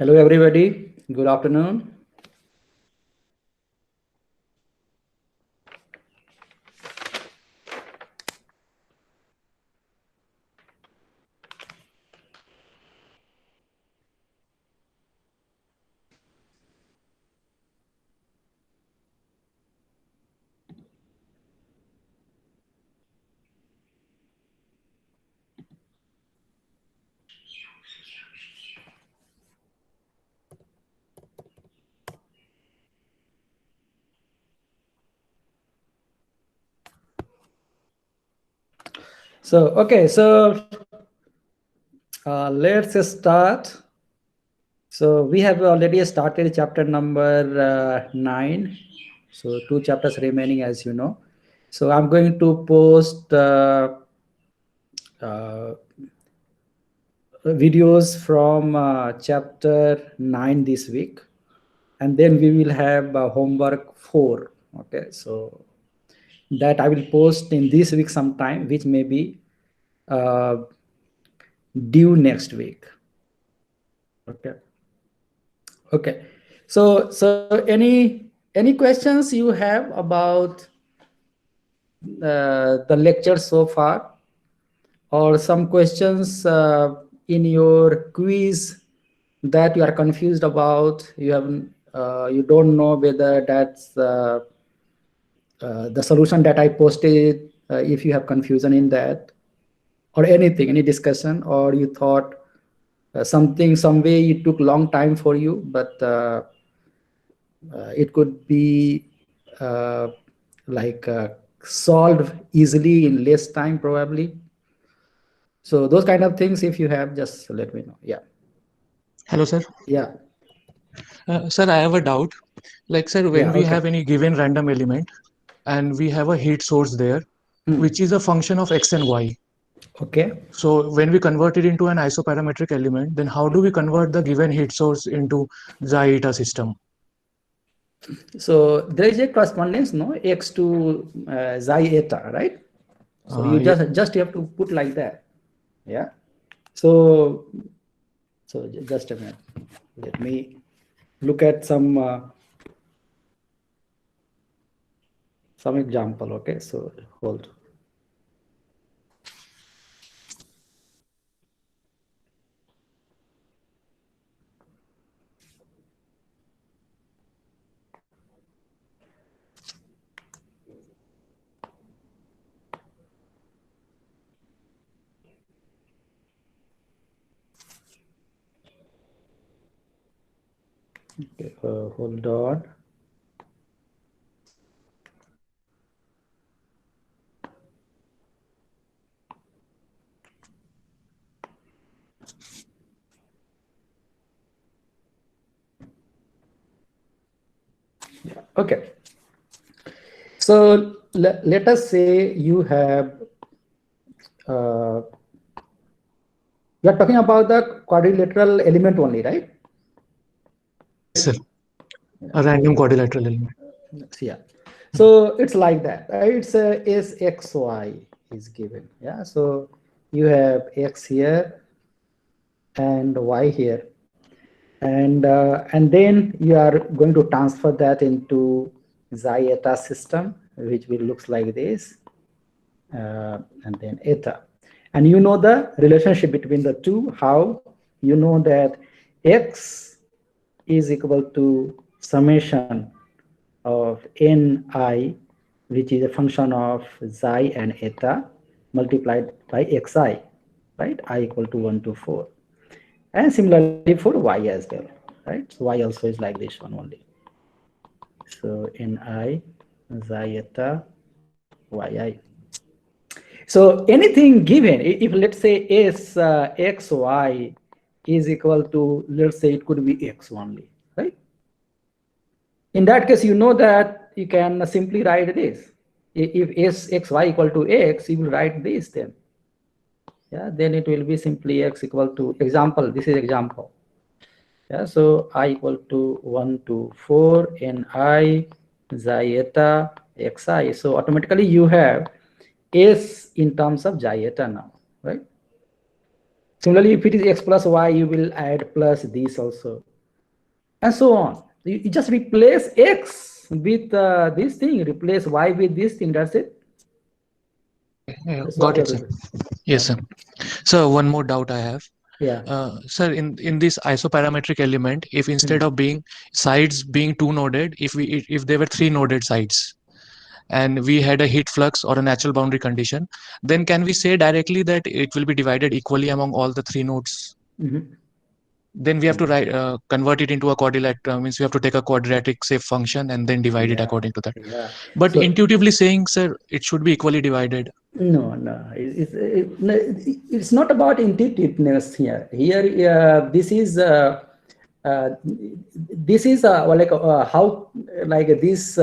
Hello, everybody. Good afternoon. Let's start. So we have already started chapter number 9. So 2 chapters remaining, as you know. So I'm going to post videos from chapter 9 this week. And then we will have homework 4. Okay, so that I will post in this week sometime, which may be due next week. Okay. So any questions you have about the lecture so far, or some questions in your quiz that you are confused about? You don't know whether that's the solution that I posted. If you have confusion in that, or anything, any discussion, or you thought some way it took long time for you, but it could be solved easily in less time probably. So those kind of things, if you have, just let me know. Yeah. Hello, sir. Yeah. Sir, I have a doubt. Like, sir, when Yeah. we Okay. have any given random element and we have a heat source there, which is a function of x and y. Okay. So when we convert it into an isoparametric element, then how do we convert the given heat source into xi eta system? So there is a correspondence, no, x to xi eta, right? So you Yeah. just have to put like that. Yeah. So just a minute. Let me look at some example. Okay. So hold. Okay, hold on. Okay. So let us say you have, you are talking about the quadrilateral element only, right? Yes, sir. A random quadrilateral element. Yeah. So it's like that. It's a SXY is given. Yeah. So you have X here and Y here. And then you are going to transfer that into xi eta system, which will looks like this, and then eta. And you know the relationship between the two. How? You know that x is equal to summation of ni, which is a function of xi and eta, multiplied by xi, right? I equal to 1 to 4. And similarly for y as well, right? So y also is like this one only. So ni xi eta yi. So anything given, if let's say s xy is equal to, let's say it could be x only, right? In that case, you know that you can simply write this. If s xy equal to x, you will write this then. Yeah, then it will be simply x equal to, example, this is example. Yeah, so I equal to 1 to 4 ni xi eta xi. So automatically you have s in terms of xi eta now, right? Similarly, if it is x plus y, you will add plus this also. and so on. You just replace X with this thing, replace Y with this thing, that's it. Okay, yeah, That's what got you it, have to sir. do. Yes, Yeah. sir. So one more doubt I have. Yeah. Sir, in this isoparametric element, if Hmm. instead of being sides being two noded, if there were three noded sides, and we had a heat flux or a natural boundary condition, then can we say directly that it will be divided equally among all the three nodes? Hmm. Then we have to write convert it into a quadrilateral, means we have to take a quadratic say function and then divide it Yeah. according to that. Yeah. But So intuitively saying, sir, it should be equally divided. no, no, no, it's not about intuitiveness here. Here, this is like how like this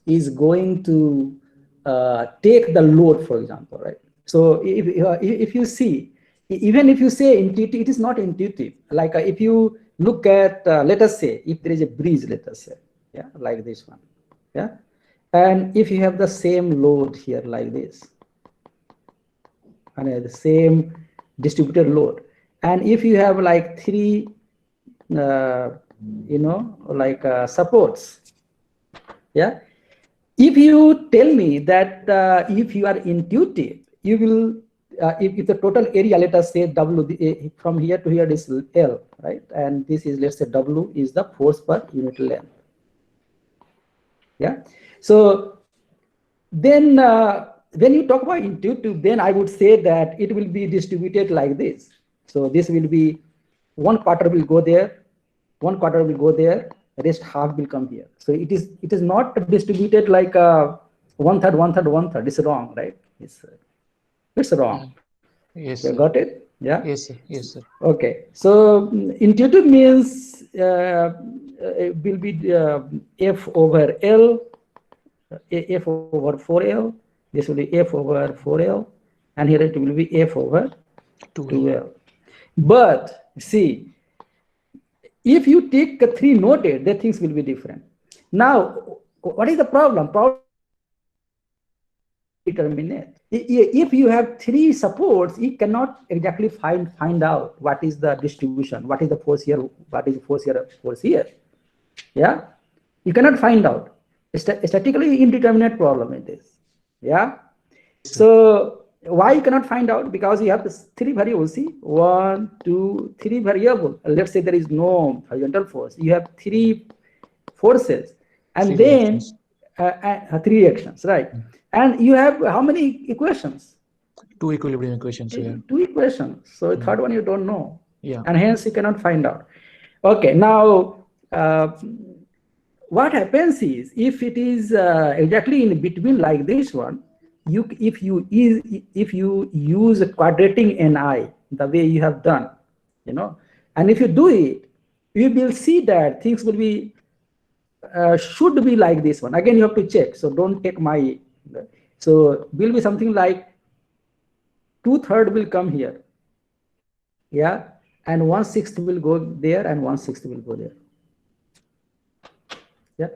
is going to take the load, for example, right? So if you see, even if you say intuitive, it is not intuitive. Like if you look at, let us say, if there is a breeze, let us say, yeah, like this one, yeah, and if you have the same load here like this, and the same distributed load, and if you have like three uh, like supports, yeah, if you tell me that if you are intuitive, you will if the total area, let us say W, from here to here is L, right, and this is, let's say, W is the force per unit length, yeah. So then when you talk about intuitive, then I would say that it will be distributed like this. So this will be, one quarter will go there, one quarter will go there, rest half will come here. So it is not distributed like one third, one third, one third. It's wrong, right? It's wrong. Mm. Yes, You sir. got it? Yeah. Yes, sir. Yes, sir. Okay. So intuitive means it will be F over L, F over 4L. This will be F over 4L, and here it will be F over 2L. 2L. But see, if you take a three noted, the things will be different. Now, what is the problem? Problem determinate. If you have three supports, you cannot exactly find out what is the distribution, what is the force here, what is the force here. Yeah, you cannot find out. It's statically indeterminate problem in this. Yeah. Yes, sir. So why you cannot find out? Because you have this three variables. See, 1, 2, 3 variable. Let's say there is no horizontal force. You have three forces, Three and reactions. then three reactions, right? And you have how many equations? Two equilibrium equations we have. Two equations. So the Mm. third one you don't know, Yeah. and hence you cannot find out. Okay, now what happens is, if it is exactly in between like this one, if you use quadrating ni the way you have done, and if you do it, you will see that things will be should be like this one. Again, you have to check. So don't take my. So will be something like 2/3 will come here, yeah, and 1/6 will go there, and 1/6 will go there. Yeah,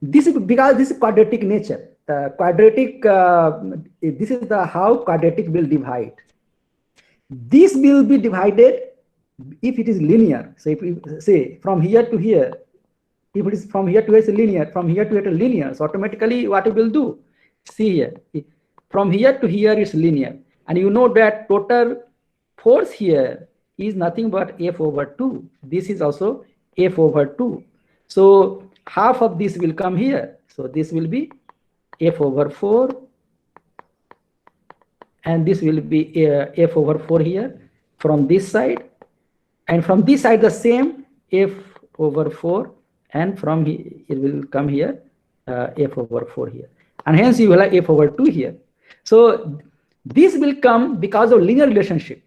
this is because this is quadratic nature. Quadratic. This is the how quadratic will divide. This will be divided if it is linear. So if we say from here to here, if it is from here to here, it's linear. From here to here, it's linear. So automatically, what it will do? See here, from here to here is linear, and you know that total force here is nothing but F over 2. This is also F over 2. So half of this will come here. So this will be F over 4, and this will be F over 4 here from this side, and from this side the same F over 4, and from here it will come here F over 4 here, and hence you will have F over 2 here. So this will come because of linear relationship,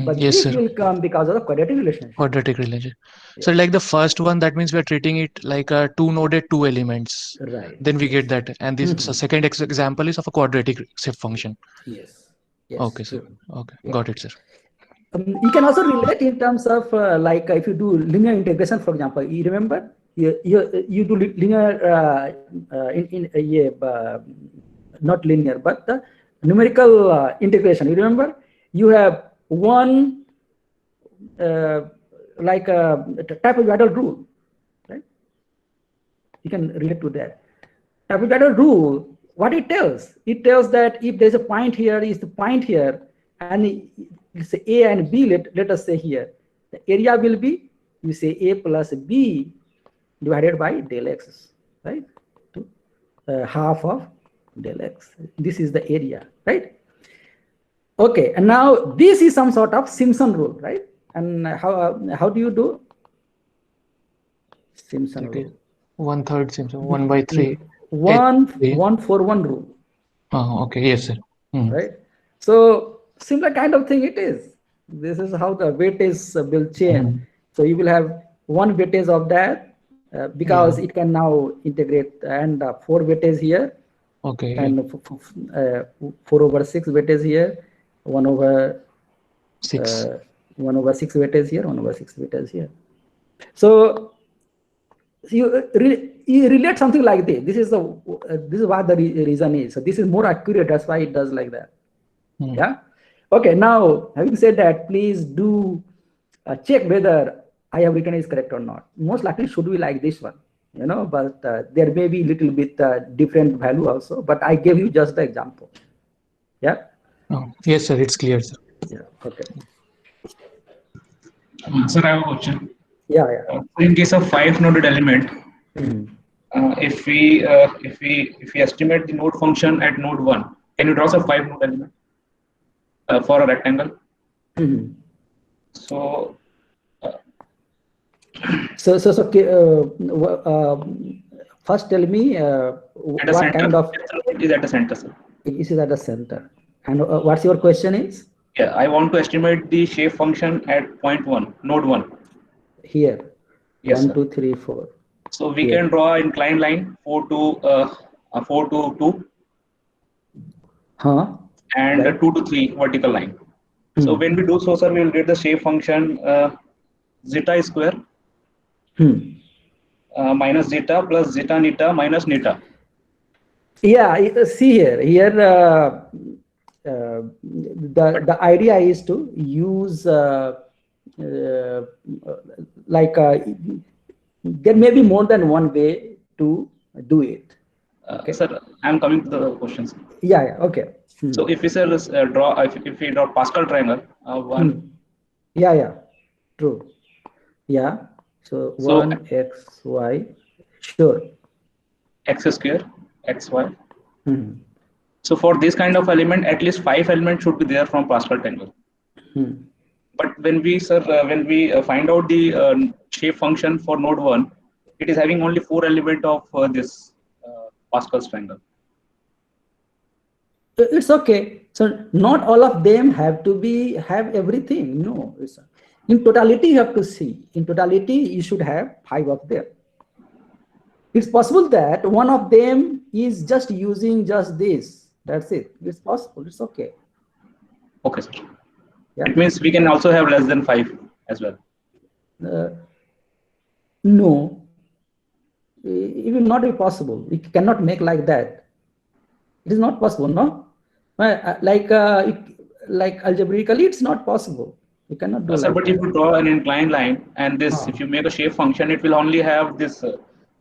but Yes, this sir. will come because of the quadratic relationship. Quadratic relationship. So Yes. like the first one, that means we are treating it like a two noded two elements. Right. Then we get Yes. that. And this Mhm. second example is of a quadratic shift function. Yes. Yes. Okay, sir. True. Okay, Yeah. got it, sir. You can also relate in terms of like if you do linear integration, for example. You remember you do linear not linear, but the numerical integration. You remember you have one like a typoidal rule, right? You can relate to that. Typoidal rule, what it tells? It tells that if there's a point here, is the point here, and it's A and B, let us say here, the area will be, you say A plus B divided by del x, right? Half of del x. This is the area, right? Okay, and now this is some sort of Simpson rule, right? And how do you do Simpson Okay. rule? 1/3 seems 1/3. One for one rule, Oh, okay. Yes, sir. Hmm. right? So similar kind of thing it is. This is how the weightage will change. Mhm. So you will have one weightage of that because Yeah. it can now integrate, and 4 weightage here, Okay. Yeah. and 4/6 weightage here, 1 over 6. 1/6 weightage here, 1/6 weightage here. So you relate something like this. This is what the reason is. So this is more accurate. That's why it does like that. Hmm. Yeah. Okay. Now, having said that, please do check whether I have written is correct or not. Most likely should be like this one, but there may be little bit different value also. But I gave you just the example. Yeah. Oh, yes, sir. It's clear, sir. Yeah. Okay. Sir, I have a question. Yeah. Yeah. In case of five-noded element, Mhm. if we estimate the node function at node one, can you draw a five-node element for a rectangle? Mhm. So Okay, first tell me at the what center, kind of it is at the center, sir. is at the center, and what's your question is Yeah, I want to estimate the shape function at point one, node one. here, Yes, one, sir. 2, 3, 4 So we here. can draw inclined line 4 to 2 Huh? and Right. 2 to 3 vertical line. So Hmm. when we do so, sir, we will get the shape function zeta square Hmm. minus zeta plus zeta neta minus neta. Yeah. See here. The idea is to use uh, like there may be more than one way to do it. Okay. Sir, I am coming to the questions. Yeah. Yeah. Okay. Hmm. So if we say if we draw Pascal triangle, one. Hmm. Yeah. Yeah. True. Yeah. So So 1 x y. Sure. x square, x y. Hmm. So for this kind of element, at least 5 elements should be there from Pascal triangle. Hmm. But when we find out the shape function for node one, it is having only 4 elements of this Pascal's triangle. It's okay. So not all of them have to have everything. No. In totality, you have to see. In totality, you should have 5 of them. It's possible that one of them is just using just this. That's it. It's possible. It's okay. Okay, sir. Yeah. It means we can also have less than 5 as well. No. It will not be possible. We cannot make like that. It is not possible, no? Like algebraically, it's not possible. You cannot do Sir, like but if that. you draw an inclined line and this, if you make a shape function, it will only have this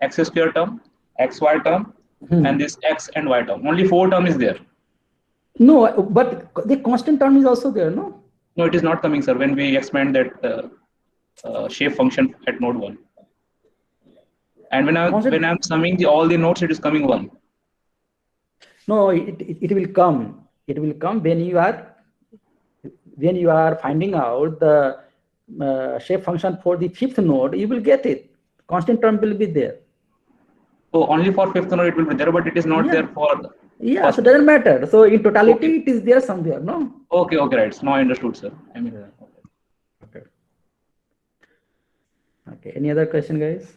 x square term, xy term, and this x and y term. Only 4 term is there. No, but the constant term is also there, no? No, it is not coming, sir, when we expand that shape function at node 1. And when I'm summing all the nodes, it is coming 1. No, it will come. It will come when you are finding out the shape function for the 5th node. You will get it. Constant term will be there. So only for 5th node it will be there, but it is not there for. Yeah, so it doesn't matter. So in totality, it is there somewhere, no? Okay, right. Now I understood, sir. I mean, Okay. Any other question, guys?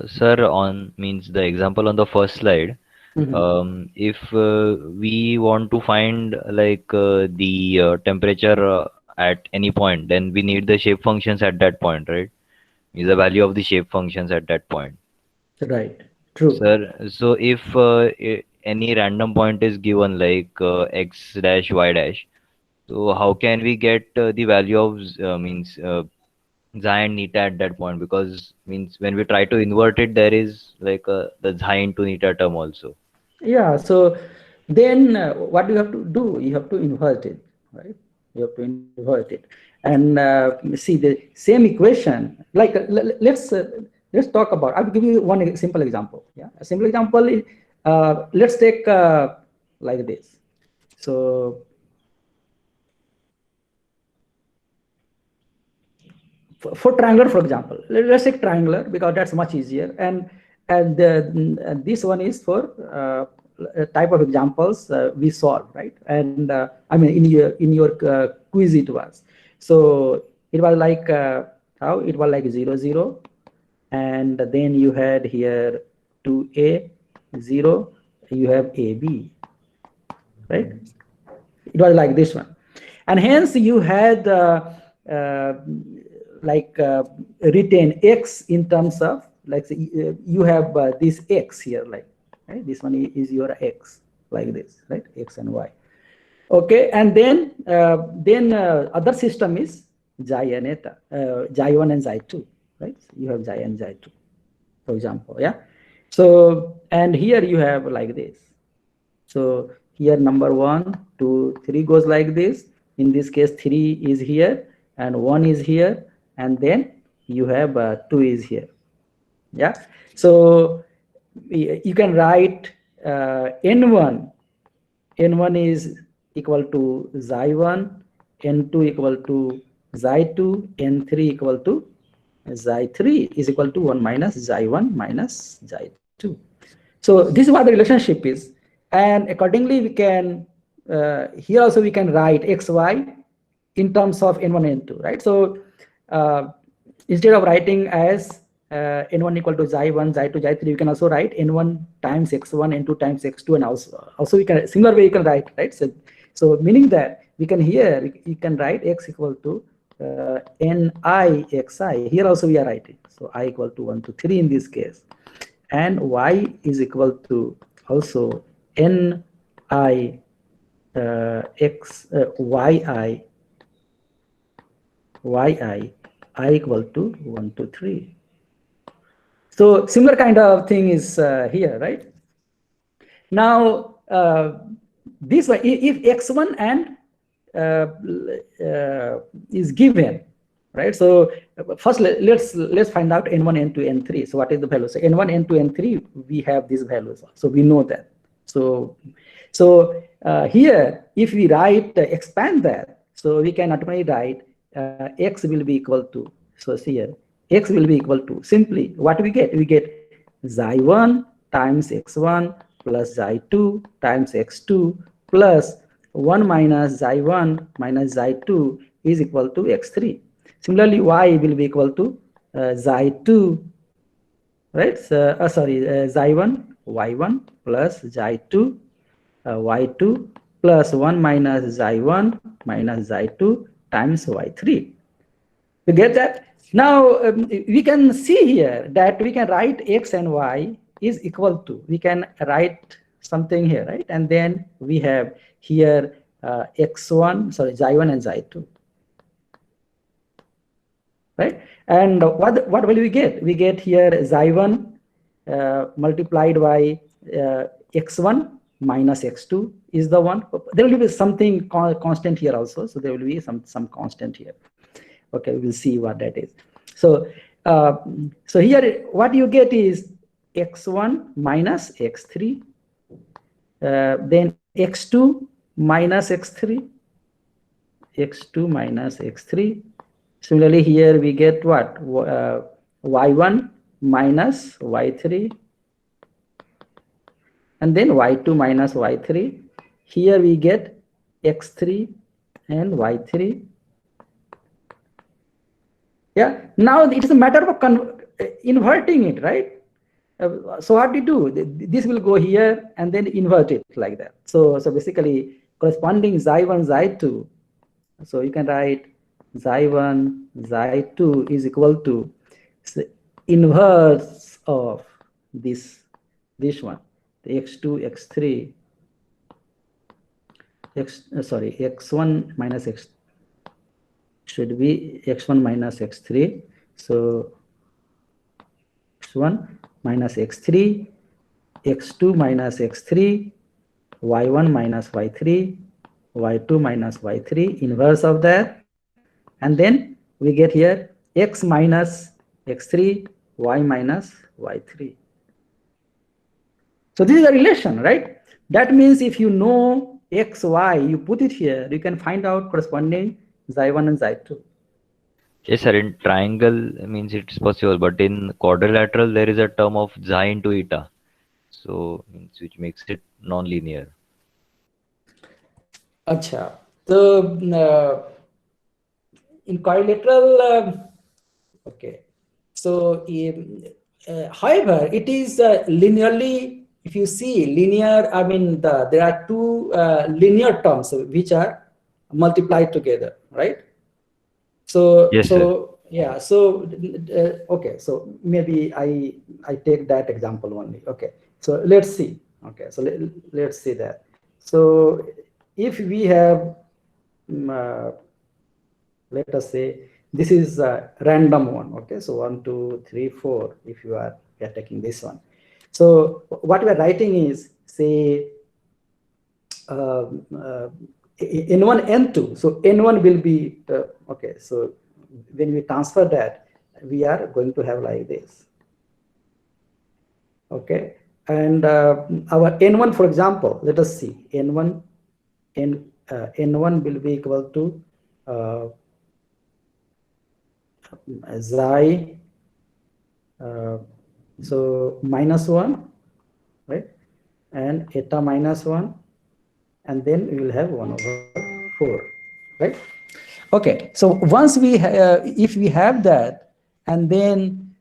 Sir, on means the example on the first slide. If we want to find like the temperature at any point, then we need the shape functions at that point, right? Is the value of the shape functions at that point. Right. True. Sir, so if any random point is given like x dash y dash, So how can we get the value of means xi and neta at that point? Because means when we try to invert it, there is like the xi into neta term also. Yeah, so then what you have to do? You have to invert it, right? You have to invert it, and see the same equation. Like let's talk about. I'll give you one simple example. Yeah, a simple example is let's take like this. So for triangular, for example, let's take triangular because that's much easier. And this one is for type of examples we solve, right? And I mean in your quiz it was. So it was like how it was like 0 0, and then you had here 2a 0, you have ab, right? It was like this one, and hence you had uh, like retain x in terms of like you have this x here, like right? This one is your x like this, right? X and y. Okay, and then other system is xi and eta, xi1 and xi2, right? You have xi and xi2, for example, yeah. So and here you have like this. So here number 1, 2, 3 goes like this. In this case, 3 is here and 1 is here, and then you have 2 is here. Yeah. So you can write n1. N1 is equal to xi1, n2 equal to xi2, n3 equal to xi3 is equal to 1 minus xi1 minus xi2. So this is what the relationship is, and accordingly we can here also we can write xy in terms of n1 n2, right? So instead of writing as n1 equal to xi1 xi2 xi3, you can also write n1 times x1 n2 times x2, and also we can similar way you can write, right? So meaning that we can here you can write x equal to ni xi. Here also we are writing, so I equal to 1 to 3 in this case, and y is equal to also n I x yi I equal to 1 to 3. So similar kind of thing is here, right? Now this one, if x1 and is given, right? So first let's find out n1 n2 n3. So what is the value? So n1 n2 n3 we have these values, so we know that. So here if we write expand that, so we can automatically write x will be equal to, so here x will be equal to simply what we get xi1 times x1 plus xi2 times x2 plus 1 minus xi1 minus xi2 is equal to x3. Similarly, y will be equal to xi2, right? So, xi1 y1 plus xi2 y2 plus 1 minus xi1 minus xi2 times y3. You get that? Now we can see here that we can write x and y is equal to, we can write something here, right? And then we have here x1, sorry, xi1 and xi2, right? And what will we get? We get here xi1 multiplied by x1 minus x2 is the one. There will be something constant here also, so there will be some constant here. Okay, we'll see what that is. So so here what you get is x1 minus x3, then x2 minus x3, x2 minus x3. Similarly here we get what, y1 minus y3, and then y2 minus y3. Here we get x3 and y3. Yeah, now it is a matter of inverting it, right? So what do you do? This will go here and then invert it like that. So basically corresponding xi1 xi2, so you can write xi1 xi2 is equal to inverse of this one, the x2 x3 x1 minus x should be x1 minus x3. So x1 minus x3, x2 minus x3, y1 minus y3, y2 minus y3, inverse of that. And then we get here x minus x3, y minus y3. So this is a relation, right? That means if you know x, y, you put it here, you can find out corresponding xi1 and xi2. Yes, sir. In triangle means it's possible, but in quadrilateral there is a term of xi into eta, so which makes it non-linear. Acha. So in quadrilateral, okay. So however, it is linearly. If you see linear, I mean there are two linear terms which are multiplied together, right? So Yes, sir. yeah. So okay. So maybe I take that example only. Okay. So let's see. Okay. So let's see that. So if we have let us say this is a random one. Okay, so 1 2 3 4 if you are taking this one. So what we are writing is say n1 n2. So n1 will be okay. So when we transfer that, we are going to have like this. Okay, and our n1, for example, let us see n1 n1 will be equal to xi so minus 1, right, and eta minus 1, and then we will have 1 over 4, right? Okay, so once we if we have that, and then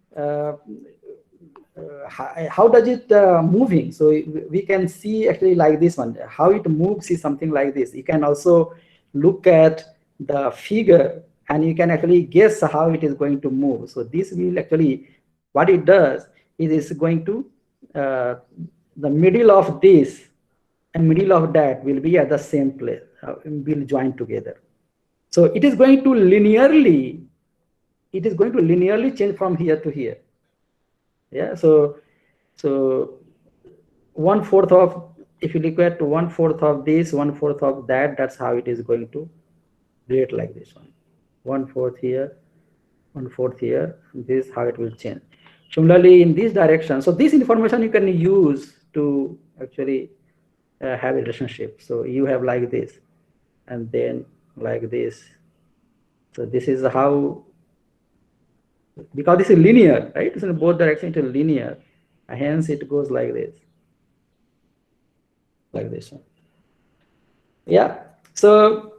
how does it moving? So we can see actually like this one, how it moves is something like this. You can also look at the figure and you can actually guess how it is going to move. So this will actually, what it does is it's going to the middle of this and middle of that will be at the same place, will join together. So it is going to linearly change from here to here. Yeah, so 1/4 of, if you look at 1/4 of this, 1/4 of that, that's how it is going to create like this one. 1/4 here, 1/4 here. This is how it will change. Similarly, in this direction, so this information you can use to actually have a relationship. So you have like this, and then like this. So this is how, because this is linear, right? It's in both directions, it is linear. Hence, it goes like this. Like this one. Yeah. So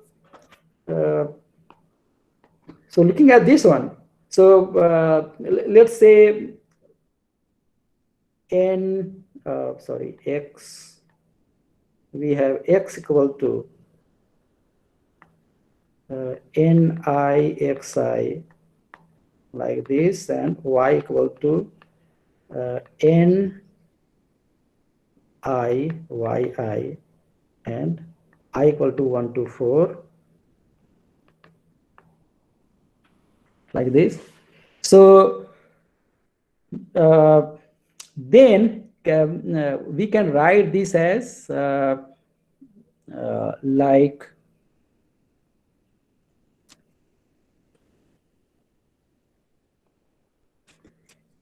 so looking at this one, so let's say x, we have x equal to nixi like this, and y equal to niyi, and I equal to 1 to 4 like this. So then we can write this as like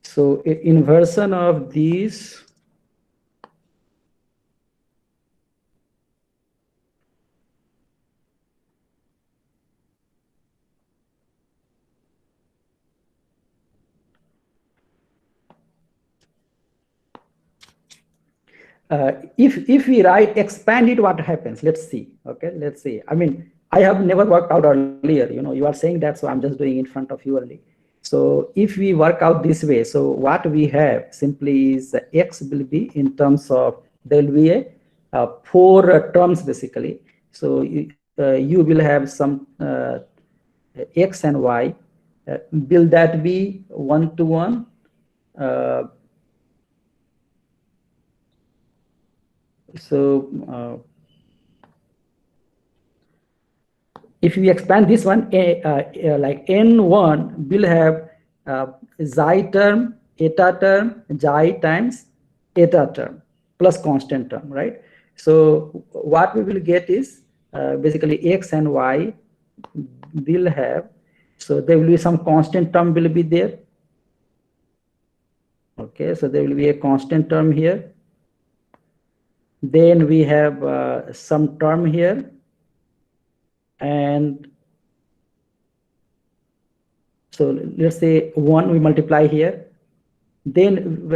so inversion of these if we write expand it, what happens? Let's see. Okay, let's see. I mean, I have never worked out earlier. You are saying that, so I'm just doing in front of you only. So if we work out this way, so what we have simply is x will be in terms of, there will be a 4 terms basically. So you will have some x and y. Will that be 1 to 1? So if we expand this one, like N1 will have xi term, eta term, xi times eta term plus constant term, right? So what we will get is basically x and y will have, so there will be some constant term will be there. Okay, so there will be a constant term here. Then we have some term here, and so let's say 1 we multiply here. Then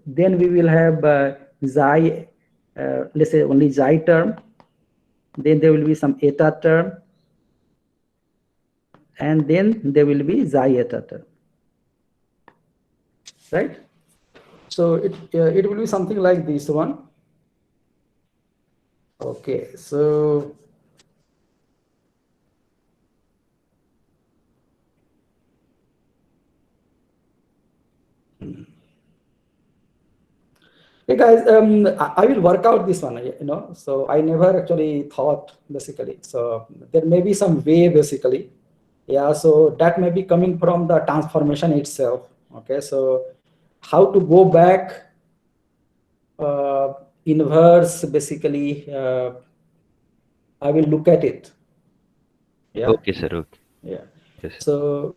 we will have xi, let's say only xi term. Then there will be some eta term, and then there will be xi eta term, right? So it will be something like this one. Okay, so hey guys, I will work out this one, so I never actually thought basically. So there may be some way basically. Yeah, so that may be coming from the transformation itself. Okay, so how to go back, inverse basically, I will look at it. Yeah. Okay, sir. Okay. Yeah. Yes, sir. So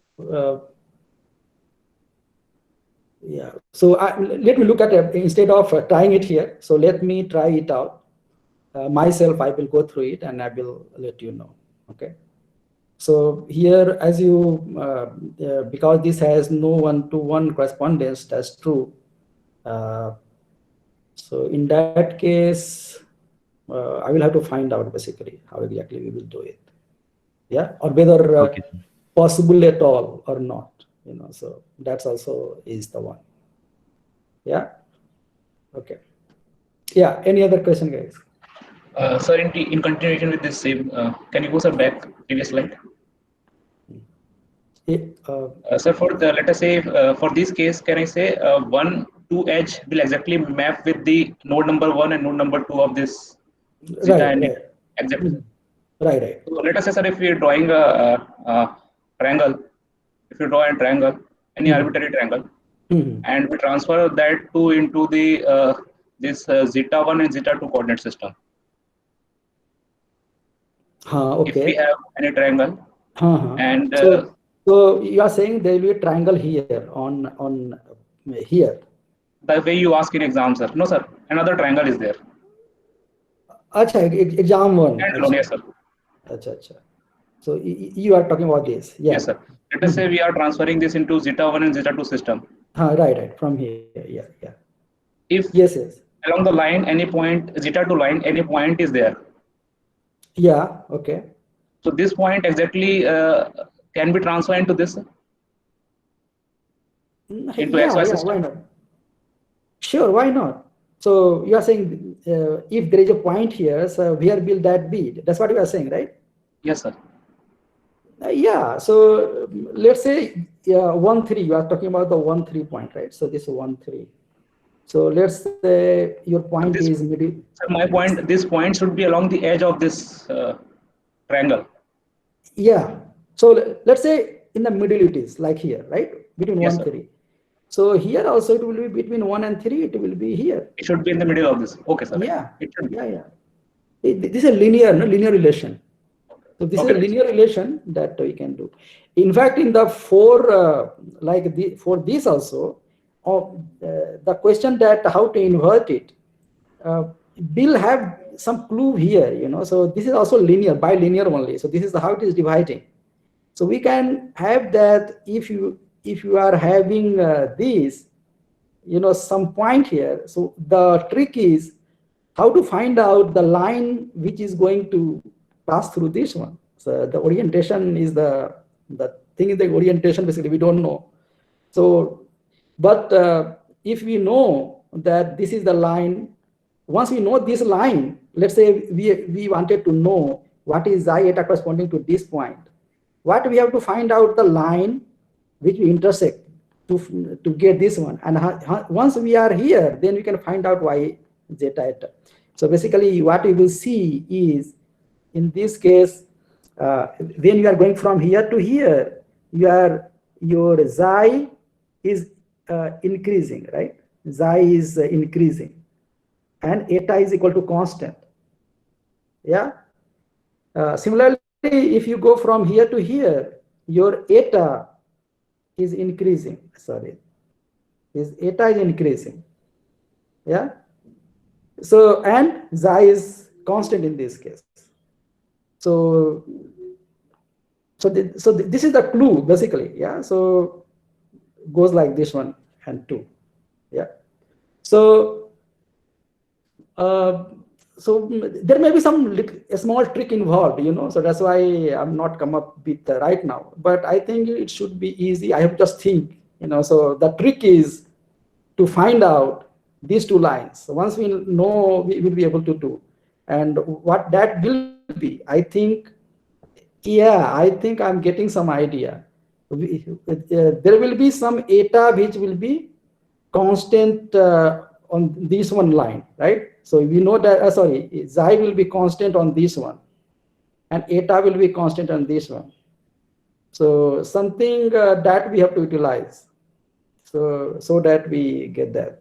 yeah, so let me look at it instead of trying it here. So let me try it out myself. I will go through it and I will let you know. Okay. So here, as you because this has no one-to-one correspondence, that's true. So in that case, I will have to find out basically how exactly we will do it. Yeah, or whether Okay. possible at all or not. So that's also is the one. Yeah. Okay. Yeah. Any other question, guys? Sir, in continuation with this same, can you go sir back previous slide? Sir, for the, let us say for this case, can I say 1, 2 edge will exactly map with the node number 1 and node number 2 of this zeta and exactly. Right. So let us say, sir, if we are drawing a triangle, if you draw a triangle, any arbitrary triangle, and we transfer that 2 into the this zeta 1 and zeta 2 coordinate system. Okay. If we have any triangle, and so you are saying there will be a triangle here on here. The way you ask in exam, sir. No, sir. Another triangle is there. Acha, exam one. Yes, sir. Acha. So you are talking about this. Yeah. Yes, sir. Let us say we are transferring this into zeta 1 and zeta 2 system. Right. From here. Yeah. If yes. Along the line, any point, zeta 2 line, any point is there. Yeah. Okay. So this point exactly can be transferred into this, into XY system. Why not? Sure, why not? So you are saying if there is a point here, so where will that be? That's what you are saying, right? Yes, sir. Yeah. So let's say 1, 3. You are talking about the 1, 3 point, right? So this is 1, 3. So let's say your point is middle. Sir, my point. This point should be along the edge of this triangle. Yeah. So let's say in the middle it is like here, right? Between 1 and 3. So here also it will be between 1 and 3. It will be here. It should be in the middle of this. Okay, sir. Yeah. It should be. Yeah. This is a linear relation. So this is a linear relation that we can do. In fact, in the for this also, the question that how to invert it will have some clue here. So this is also linear, bilinear only. So this is how it is dividing. So we can have that if you are having this, some point here. So the trick is how to find out the line which is going to pass through this one. So the orientation is the thing is the orientation basically we don't know. So, but if we know that this is the line, once we know this line, let's say we wanted to know what is xi eta corresponding to this point. What we have to find out the line which we intersect to get this one. And once we are here, then we can find out y zeta eta. So basically what we will see is, in this case, When you are going from here to here, your xi is increasing, right? Xi is increasing, and eta is equal to constant. Yeah. Similarly, if you go from here to here, your eta is increasing. Sorry, is eta is increasing. Yeah. So and xi is constant in this case. So this is the clue basically. Yeah. So goes like this one and 2. Yeah. So so there may be a small trick involved, so that's why I'm not come up with right now, but I think it should be easy. I have just think, so the trick is to find out these 2 lines. So once we know, we will be able to do. And what that will be, I think I'm getting some idea. There will be some eta which will be constant on this one line, right? So we know that, xi will be constant on this one, and eta will be constant on this one. So something that we have to utilize, so that we get that.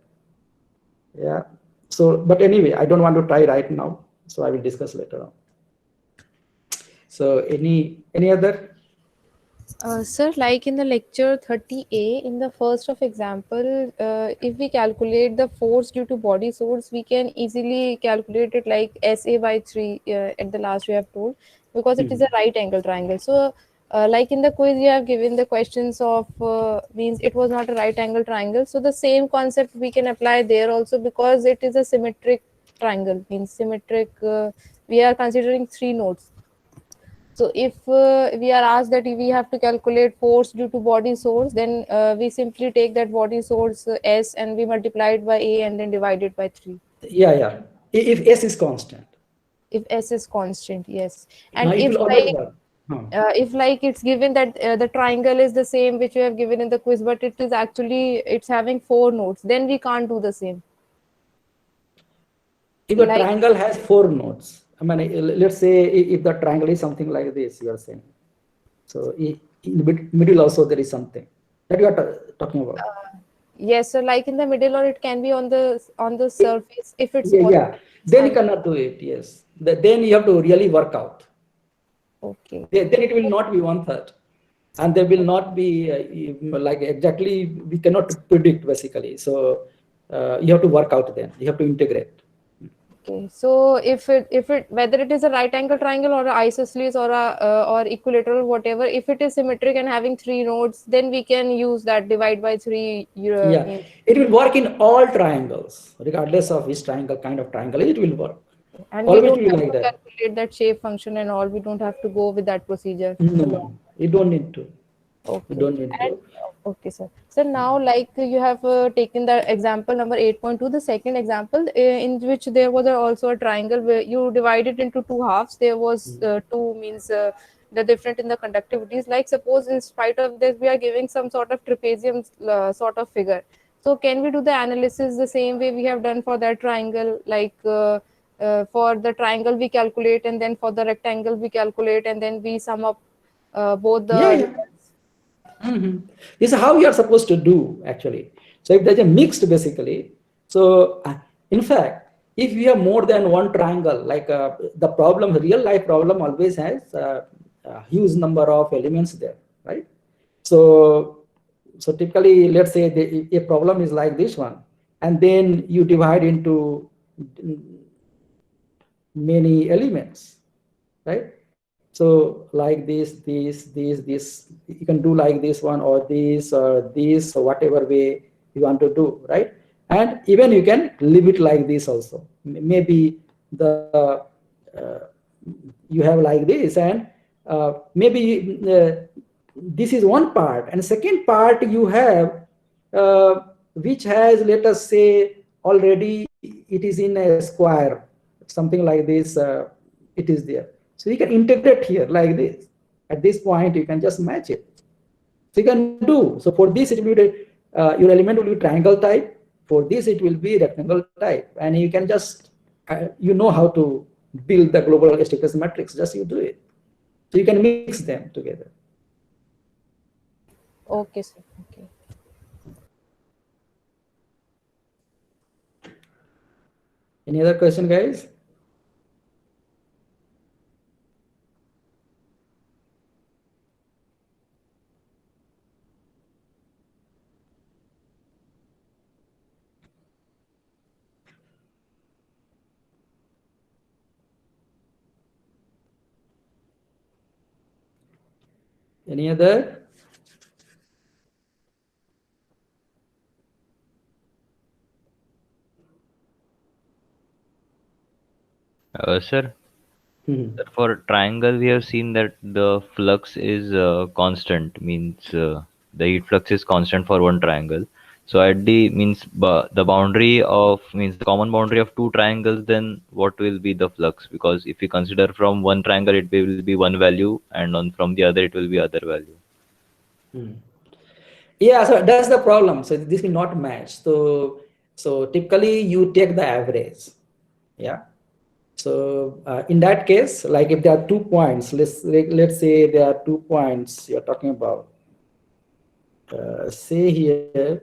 Yeah. So, but anyway, I don't want to try right now, so I will discuss later on. So any other? Sir, like in the lecture 30A, in the first of example, if we calculate the force due to body source, we can easily calculate it like SA by 3 at the last we have told, because it is a right angle triangle. So like in the quiz, you have given the questions of, means it was not a right angle triangle. So the same concept we can apply there also, because it is a symmetric triangle, means symmetric, we are considering 3 nodes. So if we are asked that we have to calculate force due to body source, then we simply take that body source S and we multiply it by A and then divide it by 3. Yeah. If S is constant. If S is constant, yes. And if like it's given that the triangle is the same which you have given in the quiz, but it is actually, it's having 4 nodes, then we can't do the same. If a triangle has 4 nodes, I mean, let's say if the triangle is something like this, you are saying. So in the middle also there is something that you are talking about. Yes, so like in the middle, or it can be on the surface. If it's then you cannot do it. Yes, then you have to really work out. Okay. Then it will not be 1/3, and there will not be like exactly, we cannot predict basically. So you have to work out. Then you have to integrate. Okay, so if it whether it is a right angle triangle or an isosceles or or equilateral, whatever, if it is symmetric and having 3 nodes, then we can use that divide by 3. Yeah, it will work in all triangles, regardless of which kind of triangle it will work. And we don't have to calculate that shape function and all. We don't have to go with that procedure. No, you don't need to. Okay. You don't need to. Okay, sir. So now, like you have taken the example number 8.2, the second example in which there was also a triangle where you divided into 2 halves. There was 2 means the different in the conductivities. Like suppose in spite of this, we are giving some sort of trapezium sort of figure. So can we do the analysis the same way we have done for that triangle? Like for the triangle we calculate, and then for the rectangle we calculate, and then we sum up both the. This is how you are supposed to do actually. So if there's a mixed basically, so in fact, if you have more than one triangle, like the problem, real life problem always has a huge number of elements there, right? So typically, let's say a problem is like this one, and then you divide into many elements, right? So like this, you can do like this one or this, or whatever way you want to do, right? And even you can leave it like this also. Maybe you have like this, and maybe this is one part, and second part you have which has, let us say, already it is in a square, something like this. It is there. So you can integrate here like this. At this point, you can just match it. So you can do. So for this, it will be your element will be triangle type. For this, it will be rectangle type. And you can just, you know how to build the global statistics matrix. Just you do it. So you can mix them together. Okay, sir. Okay. Any other question, guys? Any other? Sir, Hmm. for triangle, we have seen that the flux is constant, means the heat flux is constant for one triangle. So at the means the boundary of means the common boundary of two triangles, then what will be the flux? Because if we consider from one triangle, it will be one value, and on from the other, it will be other value. Hmm. Yeah, so that's the problem. So this will not match. So typically you take the average. Yeah. So in that case, like if there are 2 points, let's say there are 2 points you're talking about. Say here,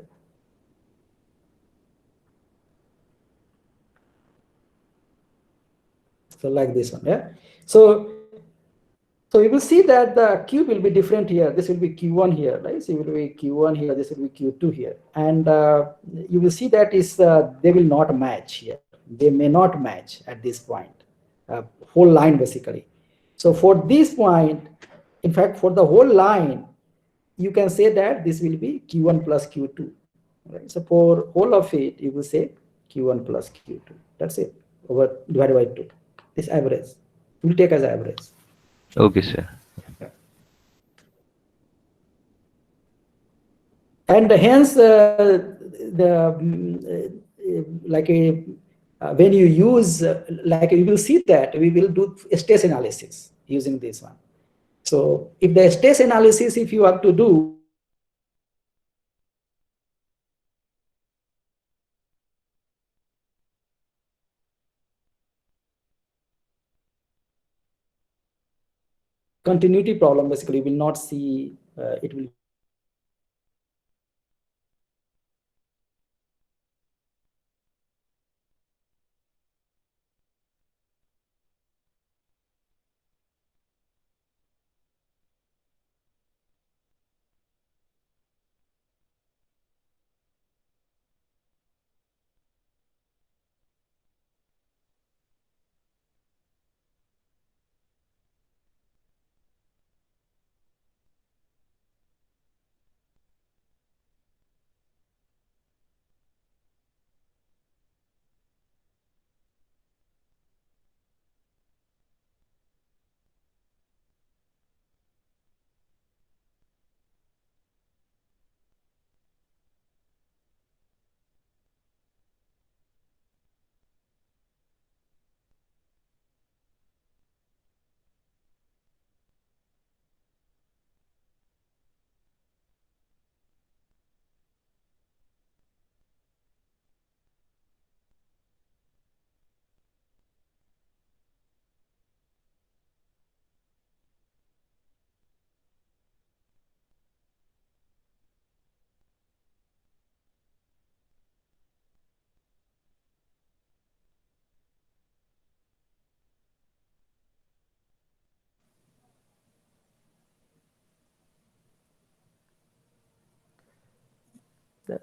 so like this one, yeah. So you will see that the Q will be different here. This will be Q1 here, right? So it will be Q1 here. This will be Q2 here, and you will see that is they will not match here. They may not match at this point. Whole line basically. So for this point, in fact, for the whole line, you can say that this will be Q1 plus Q2. Right? So for whole of it, you will say Q1 plus Q2. That's it. Over divided by 2. This average. We'll take as average. Okay, sir. And hence like when you use like you will see that we will do a stress analysis using this one. So if the stress analysis, if you have to do, continuity problem, basically will not see it will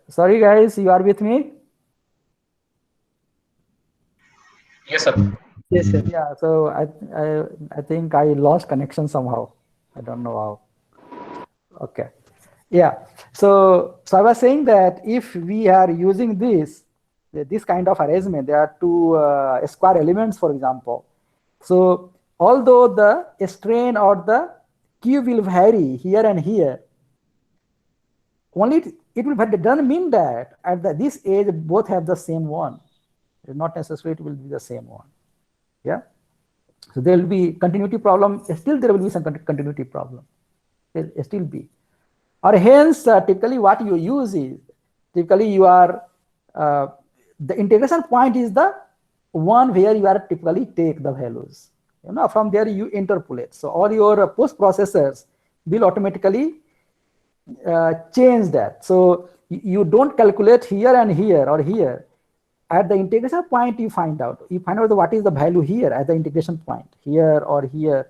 sorry guys, you are with me? Yes, sir. Yes, yes. Yeah, so I think I lost connection somehow. I don't know how. Okay. Yeah. So I was saying that if we are using this kind of arrangement, there are two square elements, for example. So although the strain or the Q will vary here and here, only it will, but it doesn't mean that at this age both have the same one. It's not necessary it will be the same one. Yeah. So there will be continuity problem. Still, there will be some continuity problem. There will still be. Or hence, typically what you use is, typically you are, the integration point is the one where you are typically take the values. From there you interpolate. So all your post processors will automatically change that. So you don't calculate here and here or here. At the integration point, you find out what is the value here at the integration point, here or here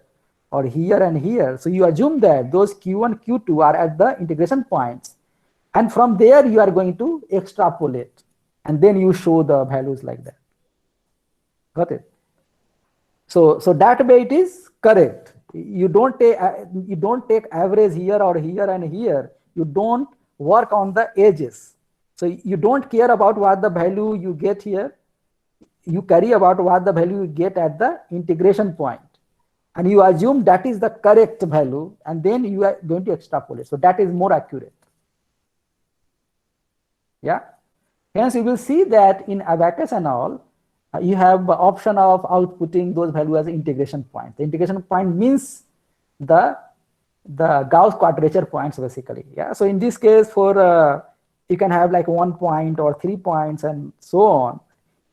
or here and here. So you assume that those Q1, Q2 are at the integration points. And from there, you are going to extrapolate. And then you show the values like that. Got it? So that way it is correct. You don't take average here or here and here. You don't work on the edges. So you don't care about what the value you get here. You carry about what the value you get at the integration point. And you assume that is the correct value, and then you are going to extrapolate. So that is more accurate. Yeah. Hence, you will see that in Abacus and all, you have the option of outputting those values as integration point. The integration point means the Gauss quadrature points basically. Yeah. So in this case, for you can have like 1 point or 3 points and so on.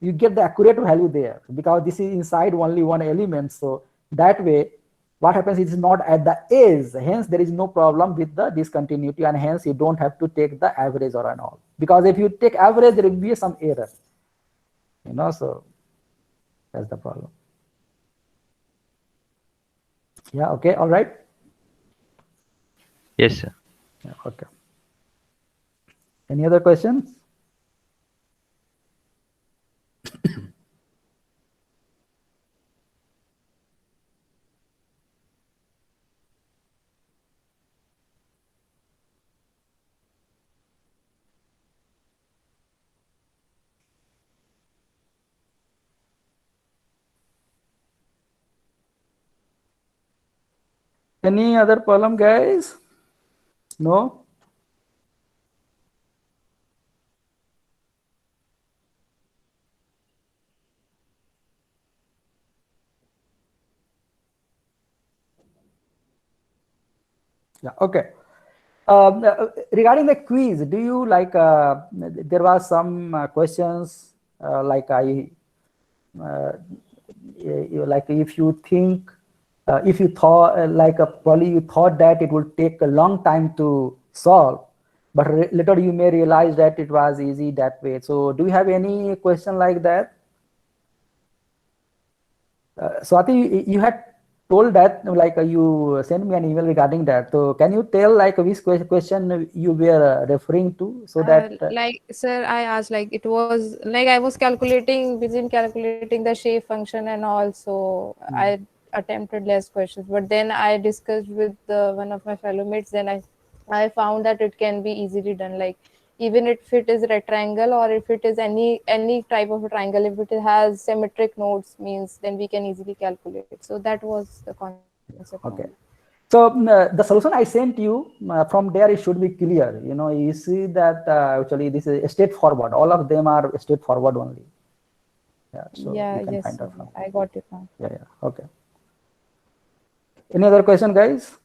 You get the accurate value there because this is inside only one element. So that way, what happens is not at the edge. Hence, there is no problem with the discontinuity, and hence you don't have to take the average or and all. Because if you take average, there will be some error. So that's the problem. Yeah. Okay. All right. Yes, sir. Yeah, okay. Any other questions? Any other problem, guys? No? Yeah, okay. Regarding the quiz, do you like, there was some questions like like if you think, if you thought probably you thought that it would take a long time to solve, but later you may realize that it was easy that way. So do you have any question like that? Swati, you had told that like you sent me an email regarding that. So can you tell like which question you were referring to, so that like sir, I asked like it was like I was calculating the shape function and all, so I attempted less questions, but then I discussed with one of my fellow mates. Then I found that it can be easily done. Like even if it is rectangle or if it is any type of a triangle, if it has symmetric nodes, means then we can easily calculate. So that was the concept. Okay. So the solution I sent you, from there it should be clear. You see that actually this is straightforward. All of them are straightforward only. Yeah. So Yeah. you can Yes. find out from I got it now. Yeah. Okay. Any other question, guys?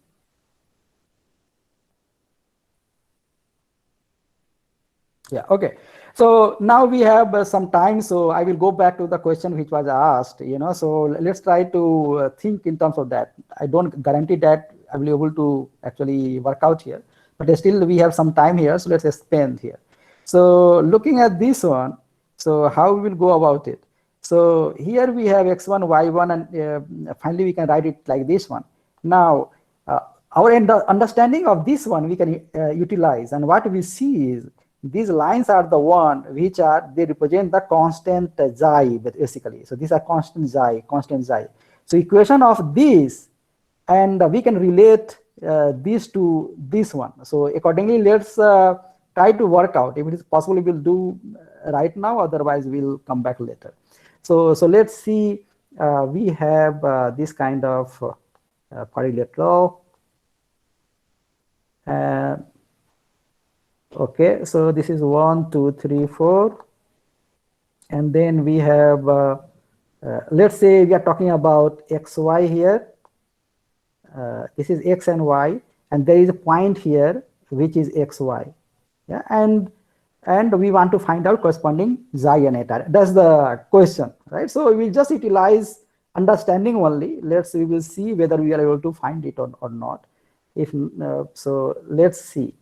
Yeah. Okay. So now we have some time. So I will go back to the question which was asked. So let's try to think in terms of that. I don't guarantee that I will be able to actually work out here, but still we have some time here. So let's spend here. So looking at this one, so how we will go about it? So here we have x1, y1, and finally we can write it like this one. Now, our understanding of this one we can utilize, and what we see is these lines are the one which they represent the constant xi basically. So these are constant xi. So equation of this, and we can relate this to this one. So accordingly, let's try to work out. If it is possible, we'll do right now. Otherwise, we'll come back later. So let's see. We have this kind of quadrilateral. Okay, so this is 1, 2, 3, 4, and then we have let's say we are talking about xy here. This is x and y, and there is a point here which is xy. Yeah, and we want to find out corresponding xi and eta. That's the question, right? So we just utilize understanding only. We will see whether we are able to find it or not. If so, let's see.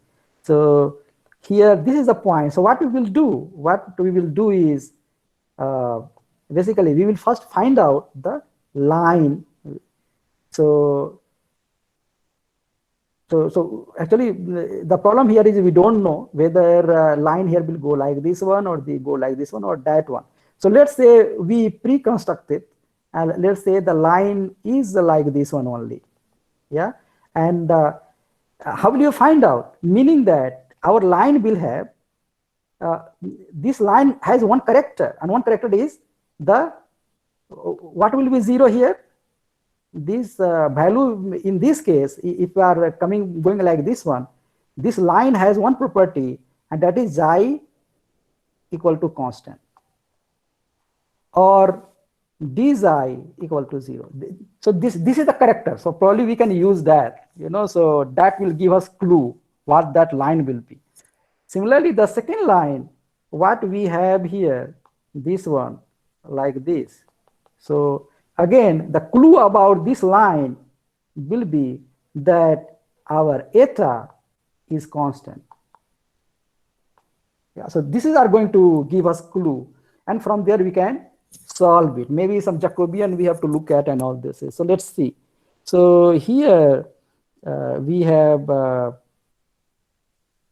So here, this is the point. So what we will do is basically we will first find out the line. So actually the problem here is we don't know whether line here will go like this one or they go like this one or that one. So let's say we pre-construct it, and let's say the line is like this one only. Yeah, and how will you find out? Meaning that our line will have this line has one character, and one character is the what will be 0 here. This value in this case, if we are going like this one, this line has one property, and that is xi equal to constant, or d xi equal to 0. So this is the character. So probably we can use that, so that will give us clue what that line will be. Similarly, the second line, what we have here, this one like this. So again, the clue about this line will be that our eta is constant. Yeah, so this are going to give us clue, and from there we can solve it. Maybe some Jacobian we have to look at and all this. So let's see. So here we have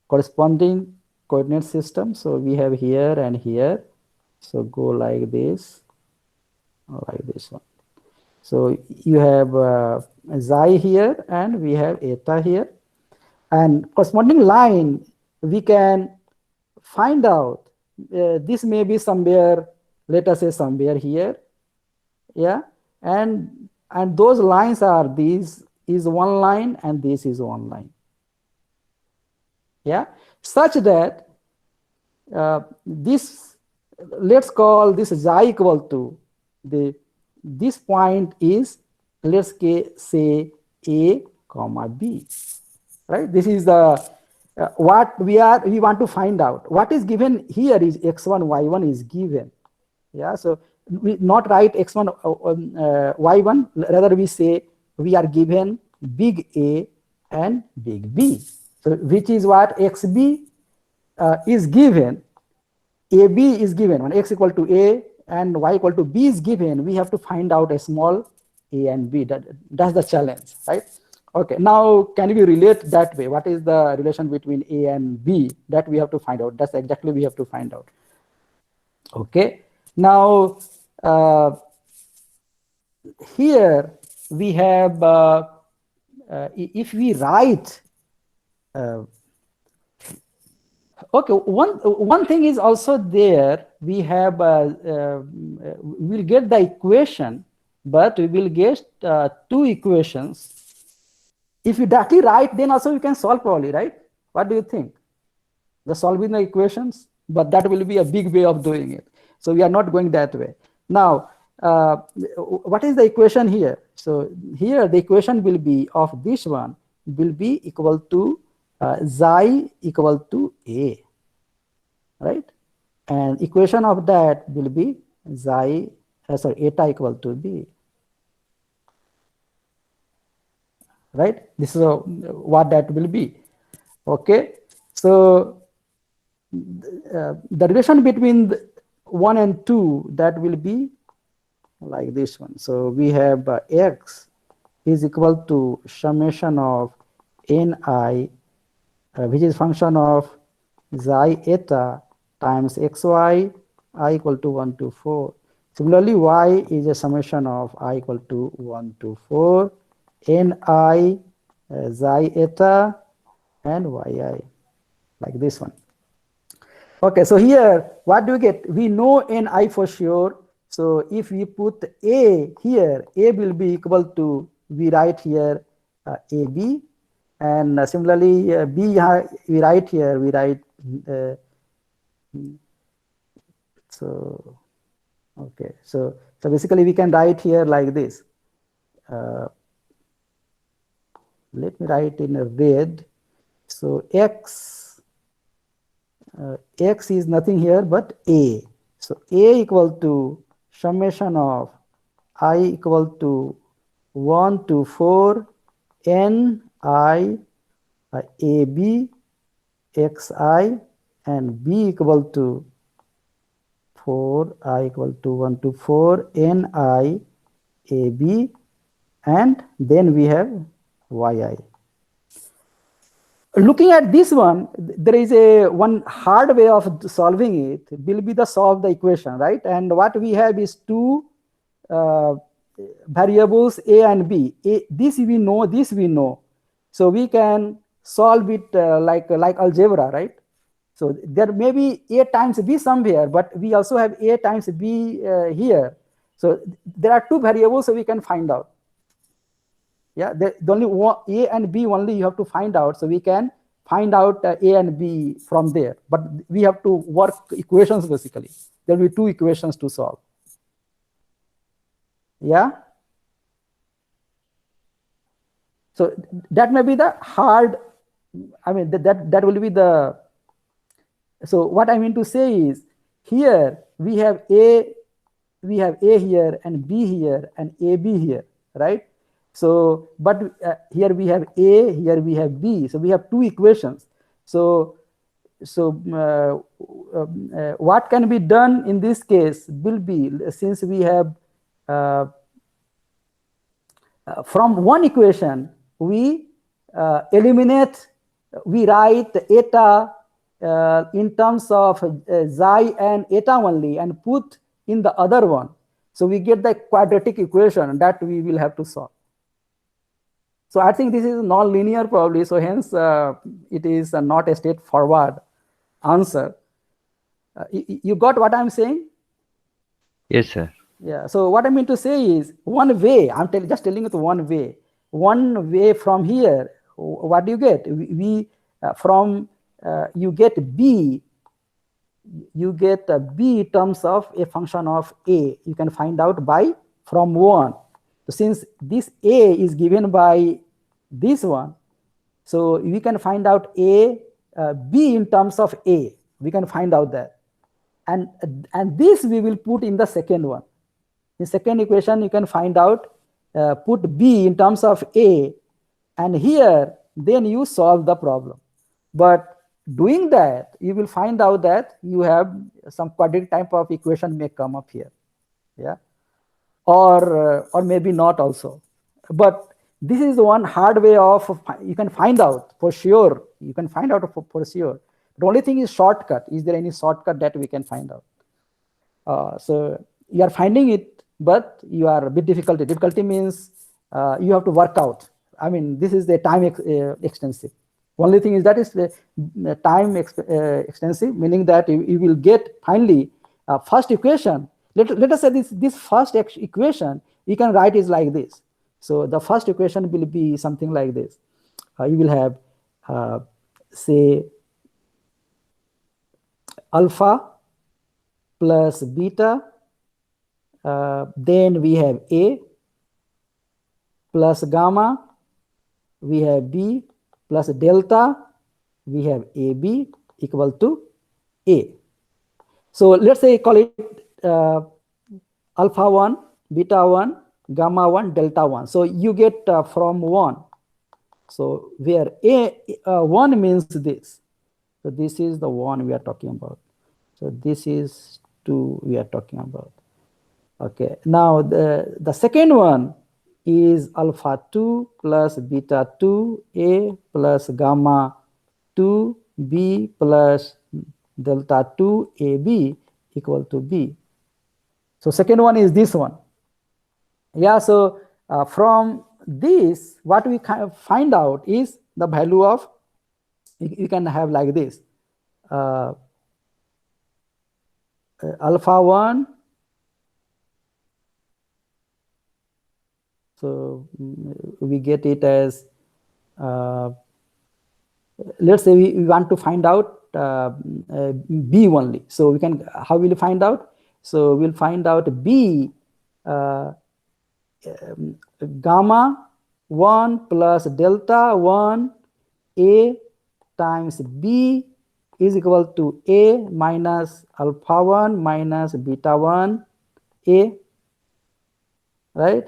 corresponding coordinate system. So we have here and here. So go like this, like this one. So you have xi here, and we have eta here, and corresponding line we can find out. This may be somewhere, let us say somewhere here. Yeah, and those lines are, this is one line and this is one line. Yeah, such that this, let's call this xi equal to this point is, let's say A comma B, right? This is the what we want to find out. What is given here is x1 y1 is given. Yeah, so we not write x1 y1, rather we say we are given big A and big B. So which is what xb is given, AB is given. When x equal to A and y equal to B is given, we have to find out a small a and b. That's the challenge, right? Okay, now can we relate that way? What is the relation between A and B? That we have to find out. That's exactly we have to find out. Okay, now here we have, if we write, okay, one thing is also there. We have we'll get the equation, but we will get two equations. If you directly write, then also you can solve probably, right? What do you think? The solving the equations, but that will be a big way of doing it. So we are not going that way. Now, what is the equation here? So here the equation will be of this one will be equal to xi equal to A, right? And equation of that will be xi, eta equal to B, right? This is what that will be. Okay, so the relation between 1 and 2, that will be like this one. So we have x is equal to summation of ni, which is function of xi eta times xy I equal to 1 to 4. Similarly, y is a summation of I equal to 1 to 4, ni, xi eta, and yi, like this one. Okay, so here, what do we get? We know ni for sure. So if we put A here, A will be equal to, we write here AB, and similarly B we write here, we write, so, okay, so basically we can write here like this. Let me write in a red. So x is nothing here but A. So A equal to summation of I equal to 1 to 4 n I a b x I and b equal to 4 I equal to 1 to 4 n I a b, and then we have yi. Looking at this one, there is one hard way of solving it. Will be the solve the equation, right? And what we have is two variables a and b. This we know, this we know, so we can solve it like algebra, right? So there may be a times b somewhere, but we also have a times b here. So there are two variables, so we can find out. Yeah, the only one, a and b only you have to find out. So we can find out a and b from there. But we have to work equations basically. There will be two equations to solve. Yeah. So that may be the hard. I mean that will be the. So what I mean to say is here we have a here and b here and ab here, right? So, but here we have a, here we have b. So we have two equations. So what can be done in this case will be, since we have from one equation we eliminate, we write eta in terms of xi and eta only and put in the other one. So we get the quadratic equation that we will have to solve. So I think this is non-linear probably, so hence it is not a straightforward answer. You got what I'm saying? Yes, sir. Yeah. So what I mean to say is one way. I'm just telling you one way. One way from here. What do you get? We from you get b. You get b in terms of a function of a. You can find out by from 1. So since this a is given by this one, so we can find out a b in terms of a. We can find out that, and this we will put in the second one. In second equation, you can find out put b in terms of a, and here then you solve the problem. But doing that, you will find out that you have some quadratic type of equation may come up here. Yeah. Or maybe not also. But this is one hard way of, you can find out for sure. You can find out for sure. The only thing is shortcut. Is there any shortcut that we can find out? So you are finding it, but you are a bit difficulty. Difficulty means you have to work out. I mean, this is the time extensive. Only thing is that is the time extensive, meaning that you will get finally first equation. Let us say this first equation, you can write is like this. So the first equation will be something like this. You will have, say, alpha plus beta. Then we have A plus gamma. We have B plus delta. We have AB equal to A. So let's say call it alpha 1, beta 1, gamma 1, delta 1. So you get from 1. So where A 1 means this. So this is the 1 we are talking about. So this is 2 we are talking about. Okay. Now the second one is alpha 2 plus beta 2, A plus gamma 2, B plus delta 2, AB equal to B. So second one is this one. Yeah, so from this, what we can find out is the value of, you can have like this, alpha 1. So we get it as, let's say we want to find out B only. So we can, how will you find out? So we'll find out B gamma 1 plus delta 1 A times B is equal to A minus alpha 1 minus beta 1 A. right?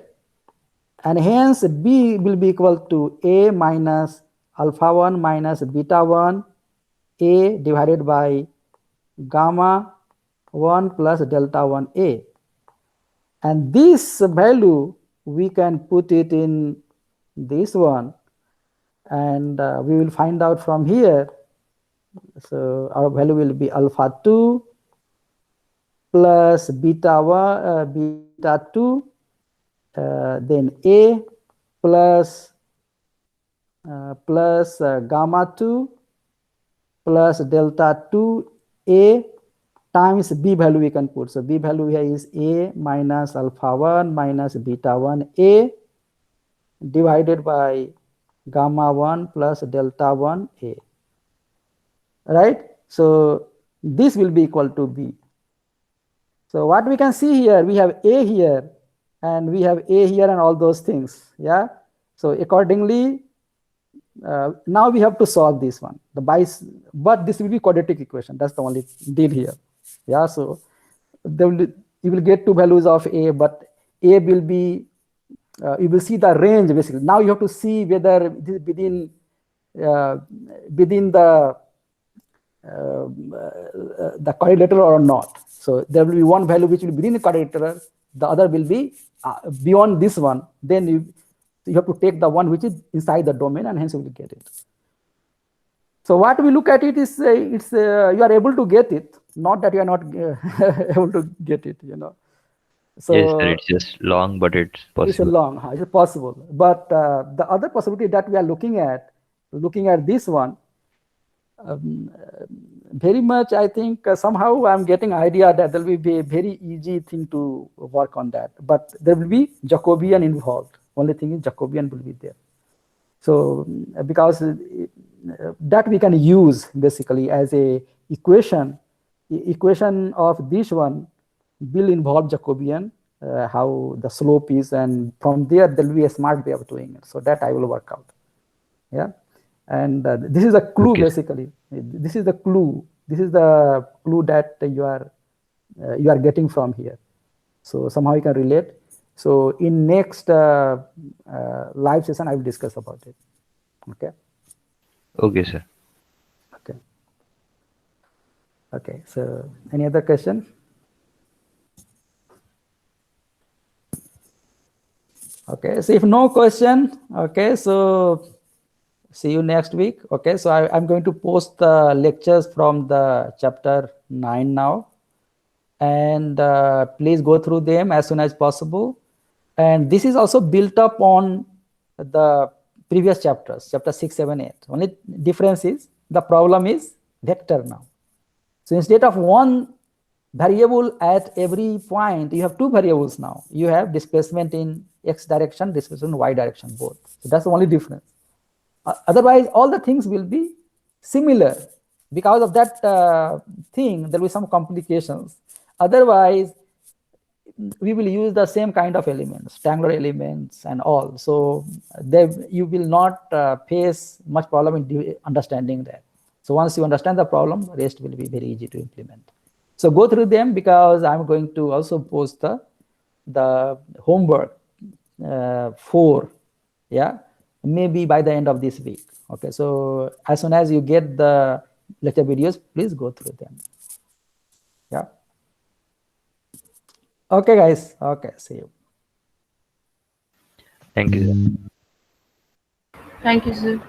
And hence B will be equal to A minus alpha 1 minus beta 1 A divided by gamma 1 plus delta 1 A. And this value, we can put it in this one, and we will find out from here. So our value will be alpha 2 plus beta 1, beta 2, then A plus gamma 2 plus delta 2A times B value we can put. So B value here is A minus alpha 1 minus beta 1 A divided by gamma 1 plus delta 1 A. Right? So this will be equal to B. So what we can see here, we have A here and we have A here and all those things. Yeah. So accordingly, now we have to solve this one. But this will be quadratic equation. That's the only deal here. Yeah. So you will get two values of A, but A will be, you will see the range basically. Now you have to see whether within the quadrilateral or not. So there will be one value which will be within the quadrilateral, the other will be beyond this one. Then you have to take the one which is inside the domain, and hence you will get it. So what we look at it is you are able to get it, not that you are not able to get it, you know. So yes, sir, it's just long, but it's possible. It's long, it's possible. But the other possibility that we are looking at this one, very much, I think somehow I'm getting idea that there will be a very easy thing to work on that. But there will be Jacobian involved. Only thing is Jacobian will be there. So because that we can use basically as a equation of this one will involve Jacobian, how the slope is, and from there will be a smart way of doing it. So that I will work out. Yeah. And this is a clue, okay. Basically. This is the clue. This is the clue that you are getting from here. So somehow you can relate. So in next live session, I will discuss about it. Okay. Okay, sir. Okay. Okay. So any other question? Okay. So if no question, okay. So see you next week. Okay, so I'm going to post the lectures from the chapter 9 now, and please go through them as soon as possible. And this is also built up on the previous chapters, chapter 6, 7, 8. Only difference is the problem is vector now. So instead of one variable at every point, you have two variables now. You have displacement in x direction, displacement in y direction, both. So that's the only difference. Otherwise, all the things will be similar. Because of that thing, there will be some complications. Otherwise, we will use the same kind of elements, triangular elements and all. So you will not face much problem in understanding that. So once you understand the problem, the rest will be very easy to implement. So go through them, because I'm going to also post the homework 4. Yeah. Maybe by the end of this week. Okay, so as soon as you get the lecture videos, please go through them. Yeah. Okay, guys. Okay, see you. Thank you, sir. Thank you, sir.